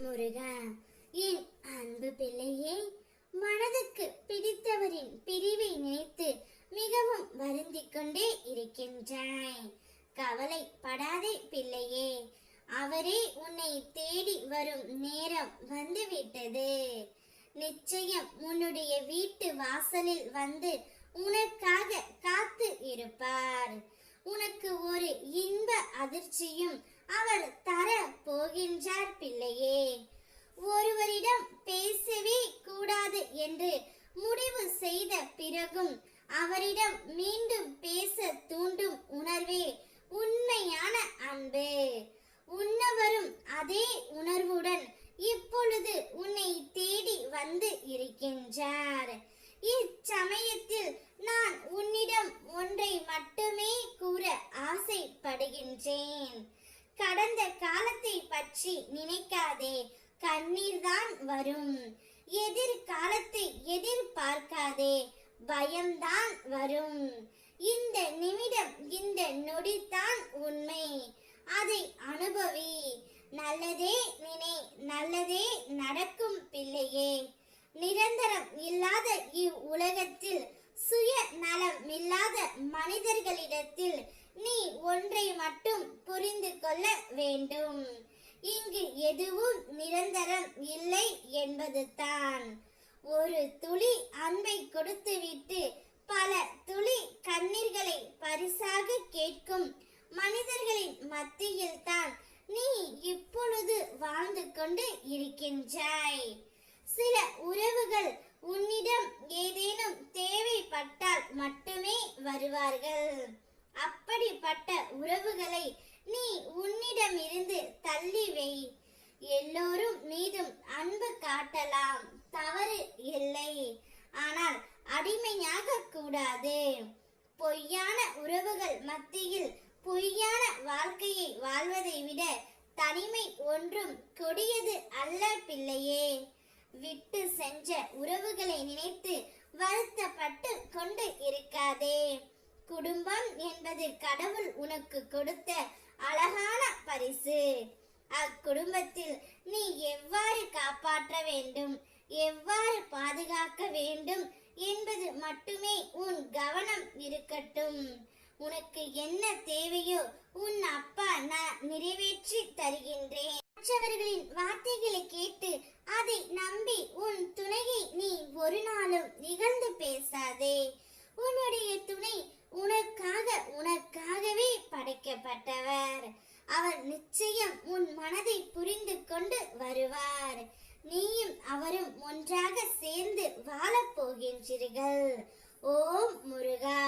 முருகா. என் அன்பு பிள்ளையே, மனதுக்கு பிடித்தவரின் பிரிவை நினைத்து மிகவும் வருந்திக் கொண்டே இருக்கின்றாய். கவலைப்படாதே பிள்ளையே, அவரே உன்னை தேடி வரும் நேரம் வந்துவிட்டது. நிச்சயம் உன்னுடைய வீட்டு வாசலில் வந்து உனக்காக காத்து இருப்பார். உனக்கு ஒரு இன்ப அதிர்ச்சியும் அவர் தர போகின்றார் பிள்ளையே. ஒருவரிடம் பேசவே கூடாது என்று முடிவு செய்த பிறகும் அவரிடம் மீண்டும் பேச தூண்டும் உணர்வே உண்மையான அன்பு. உன்னவரும் அதே உணர்வுடன் இப்பொழுது உன்னை தேடி வந்து இருக்கின்றார். இச்சமயத்தில் நான் உன்னிடம் ஒன்றை மட்டுமே கூற ஆசைப்படுகின்றேன். கடந்த காலத்தை பற்றி நினைக்காதே, கண்ணீர்தான் வரும். எதிர்காலத்தை எதிர்பார்க்காதே, பயம்தான் வரும். இந்த நிமிடம், இந்த நொடிதான் உண்மை. அதை அனுபவி. நல்லதே நினை, நல்லதே நடக்கும் பிள்ளையே. நிரந்தரம் இல்லாத இவ்வுலகத்தில் சுய நலம் இல்லாத மனிதர்களிடத்தில் நீ ஒன்றை மட்டும் புரிந்து கொள்ள வேண்டும். இங்கு எதுவும் நிரந்தரம் இல்லை என்பது தான். ஒரு துளி அன்பை கொடுத்துவிட்டு பல துளி கண்ணீர்களை பரிசாக கேட்கும் மனிதர்களின் மத்தியில் தான் நீ இப்பொழுது வாழ்ந்து கொண்டு இருக்கின்றாய். சில உறவுகள் உன்னிடம் ஏதேனும் தேவைப்பட்டால் மட்டுமே வருவார்கள். அப்படிப்பட்ட உறவுகளை நீ உன்னிடமிருந்து தள்ளி வை. எல்லோரும் மீதும் அன்பு காட்டலாம், தவறு இல்லை. ஆனால் அடிமையாக கூடாது. பொய்யான உறவுகள் மத்தியில் பொய்யான வாழ்க்கையை வாழ்வதை விட தனிமை ஒன்றும் கொடியது அல்ல பிள்ளையே. விட்டு சென்ற உறவுகளை நினைத்து வருத்தப்பட்டு கொண்டு இருக்காதே. குடும்பம் என்பது கடவுள் உனக்கு கொடுத்த அழகான பரிசு. அக்குடும்பத்தில் நீ எவ்வாறு காப்பாற்ற வேண்டும், எவ்வாறு பாதுகாக்க வேண்டும் என்பது மட்டுமே உன் கவனம் இருக்கட்டும். உனக்கு என்ன தேவையோ உன் அப்பா நான் நிறைவேற்றி தருகின்றேன். மற்றவர்களின் வார்த்தைகளை கேட்டு அதை நம்பி உன் துணையை நீ ஒரு நாளும் இகழ்ந்து பேசாதே. உன்னுடைய துணை உனக்காகவே படைக்கப்பட்டவர். அவர் நிச்சயம் உன் மனதை புரிந்து கொண்டு வருவார். நீயும் அவரும் ஒன்றாக சேர்ந்து வாழப் போகின்றீர்கள். ஓம் முருகா.